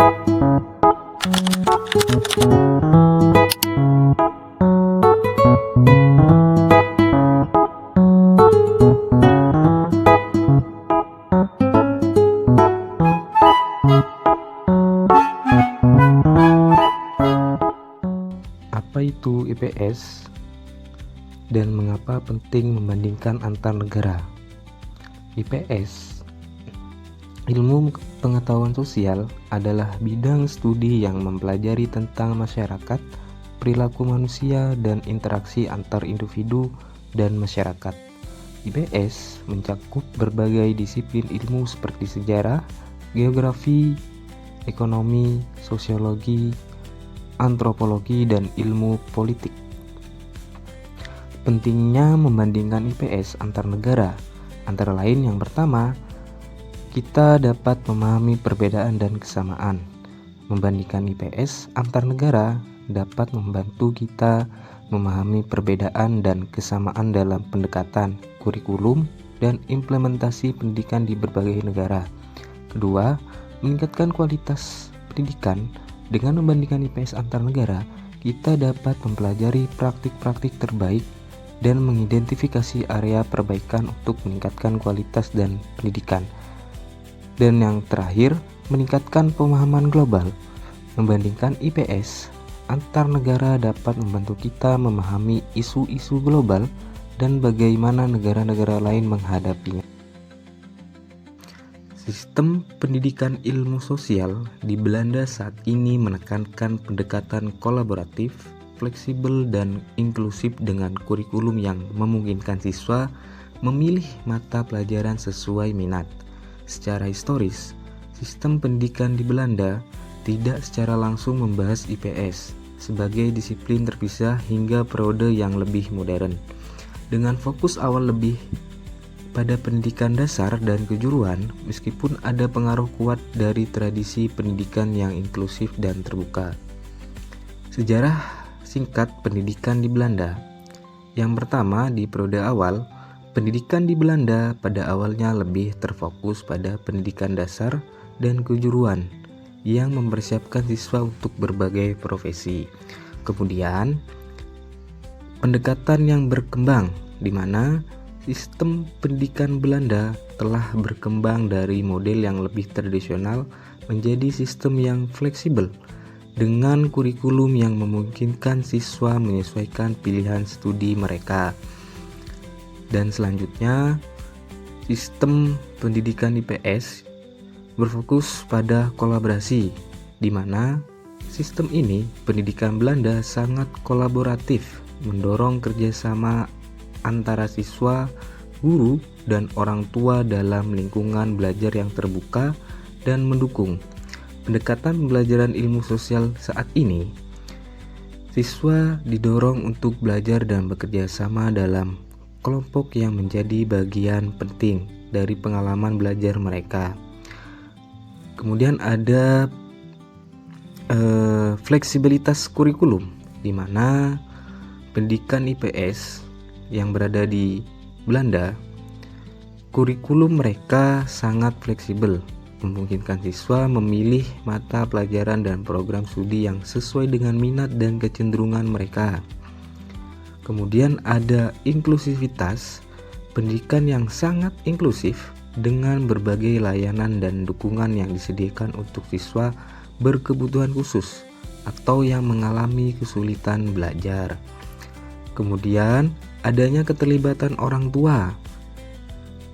Apa itu IPS dan mengapa penting membandingkan antar negara? IPS, ilmu pengetahuan sosial, adalah bidang studi yang mempelajari tentang masyarakat, perilaku manusia, dan interaksi antar individu dan masyarakat. IPS mencakup berbagai disiplin ilmu seperti sejarah, geografi, ekonomi, sosiologi, antropologi, dan ilmu politik. Pentingnya membandingkan IPS antar negara, antara lain yang pertama, kita dapat memahami perbedaan dan kesamaan. Membandingkan IPS antar negara dapat membantu kita memahami perbedaan dan kesamaan dalam pendekatan, kurikulum, dan implementasi pendidikan di berbagai negara. Kedua, meningkatkan kualitas pendidikan. Dengan membandingkan IPS antar negara, kita dapat mempelajari praktik-praktik terbaik dan mengidentifikasi area perbaikan untuk meningkatkan kualitas dan pendidikan. Dan yang terakhir, meningkatkan pemahaman global. Membandingkan IPS antar negara dapat membantu kita memahami isu-isu global dan bagaimana negara-negara lain menghadapinya. Sistem pendidikan ilmu sosial di Belanda saat ini menekankan pendekatan kolaboratif, fleksibel, dan inklusif dengan kurikulum yang memungkinkan siswa memilih mata pelajaran sesuai minat. Secara historis, sistem pendidikan di Belanda tidak secara langsung membahas IPS sebagai disiplin terpisah hingga periode yang lebih modern. Dengan fokus awal lebih pada pendidikan dasar dan kejuruan, meskipun ada pengaruh kuat dari tradisi pendidikan yang inklusif dan terbuka. Sejarah singkat pendidikan di Belanda. Yang pertama, di periode awal, pendidikan di Belanda pada awalnya lebih terfokus pada pendidikan dasar dan kejuruan yang mempersiapkan siswa untuk berbagai profesi. Kemudian, pendekatan yang berkembang di mana sistem pendidikan Belanda telah berkembang dari model yang lebih tradisional menjadi sistem yang fleksibel dengan kurikulum yang memungkinkan siswa menyesuaikan pilihan studi mereka. Dan selanjutnya, sistem pendidikan IPS berfokus pada kolaborasi, di mana sistem ini pendidikan Belanda sangat kolaboratif, mendorong kerjasama antara siswa, guru, dan orang tua dalam lingkungan belajar yang terbuka dan mendukung. Pendekatan pembelajaran ilmu sosial saat ini, siswa didorong untuk belajar dan bekerja sama dalam kelompok yang menjadi bagian penting dari pengalaman belajar mereka. Kemudian ada fleksibilitas kurikulum, di mana pendidikan IPS yang berada di Belanda, kurikulum mereka sangat fleksibel, memungkinkan siswa memilih mata pelajaran dan program studi yang sesuai dengan minat dan kecenderungan mereka. Kemudian ada inklusivitas, pendidikan yang sangat inklusif dengan berbagai layanan dan dukungan yang disediakan untuk siswa berkebutuhan khusus atau yang mengalami kesulitan belajar. Kemudian adanya keterlibatan orang tua.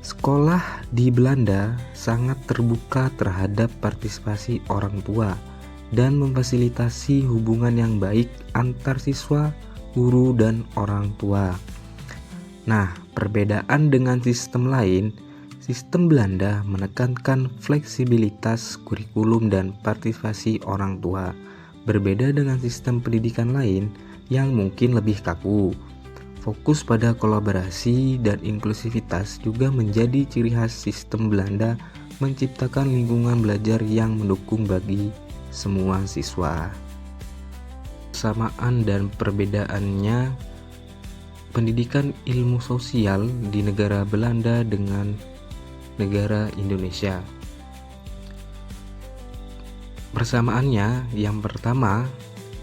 Sekolah di Belanda sangat terbuka terhadap partisipasi orang tua dan memfasilitasi hubungan yang baik antar siswa, guru, dan orang tua. Nah, perbedaan dengan sistem lain, sistem Belanda menekankan fleksibilitas kurikulum dan partisipasi orang tua, berbeda dengan sistem pendidikan lain yang mungkin lebih kaku. Fokus pada kolaborasi dan inklusivitas juga menjadi ciri khas sistem Belanda, menciptakan lingkungan belajar yang mendukung bagi semua siswa. Kesamaan dan perbedaannya pendidikan ilmu sosial di negara Belanda dengan negara Indonesia. Persamaannya yang pertama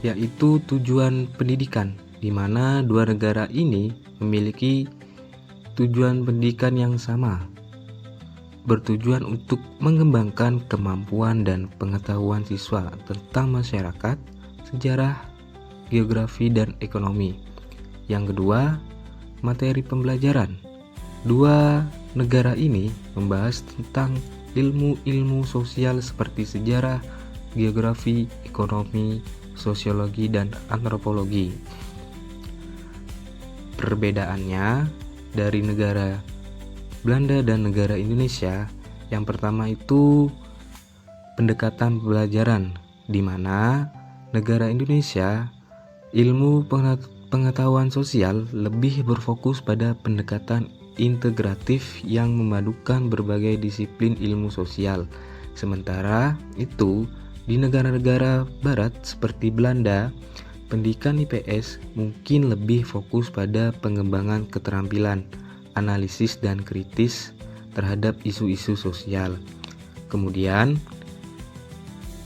yaitu tujuan pendidikan, di mana dua negara ini memiliki tujuan pendidikan yang sama, bertujuan untuk mengembangkan kemampuan dan pengetahuan siswa tentang masyarakat, sejarah, geografi, dan ekonomi. Yang kedua, materi pembelajaran. Dua negara ini membahas tentang ilmu-ilmu sosial seperti sejarah, geografi, ekonomi, sosiologi, dan antropologi. Perbedaannya dari negara Belanda dan negara Indonesia, yang pertama itu pendekatan pembelajaran, di mana negara Indonesia ilmu pengetahuan sosial lebih berfokus pada pendekatan integratif yang memadukan berbagai disiplin ilmu sosial. Sementara itu, di negara-negara barat seperti Belanda, pendidikan IPS mungkin lebih fokus pada pengembangan keterampilan, analisis dan kritis terhadap isu-isu sosial. Kemudian,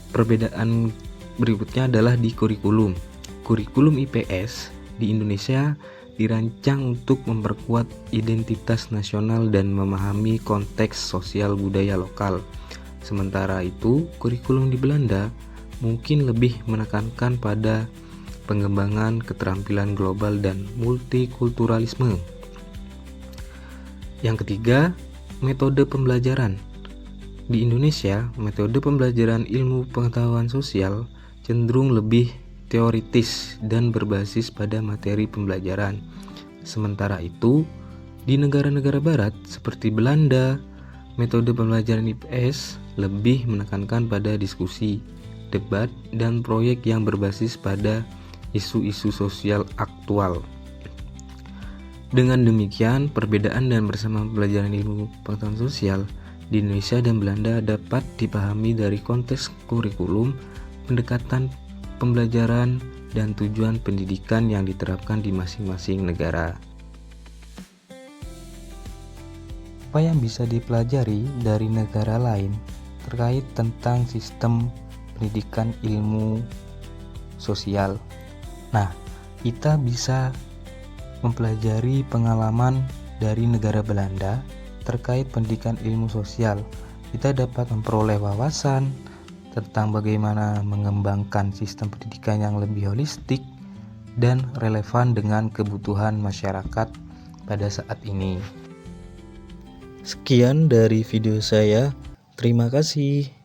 perbedaan berikutnya adalah di kurikulum. Kurikulum IPS di Indonesia dirancang untuk memperkuat identitas nasional dan memahami konteks sosial budaya lokal. Sementara itu, kurikulum di Belanda mungkin lebih menekankan pada pengembangan keterampilan global dan multikulturalisme. Yang ketiga, metode pembelajaran. Di Indonesia, metode pembelajaran ilmu pengetahuan sosial cenderung lebih teoritis dan berbasis pada materi pembelajaran. Sementara itu, di negara-negara barat seperti Belanda, metode pembelajaran IPS lebih menekankan pada diskusi, debat, dan proyek yang berbasis pada isu-isu sosial aktual. Dengan demikian, perbedaan dan persamaan pembelajaran ilmu pengetahuan sosial di Indonesia dan Belanda dapat dipahami dari konteks kurikulum, pendekatan pembelajaran, dan tujuan pendidikan yang diterapkan di masing-masing negara. Apa yang bisa dipelajari dari negara lain terkait tentang sistem pendidikan ilmu sosial? Nah, kita bisa mempelajari pengalaman dari negara Belanda terkait pendidikan ilmu sosial. Kita dapat memperoleh wawasan tentang bagaimana mengembangkan sistem pendidikan yang lebih holistik dan relevan dengan kebutuhan masyarakat pada saat ini. Sekian dari video saya. Terima kasih.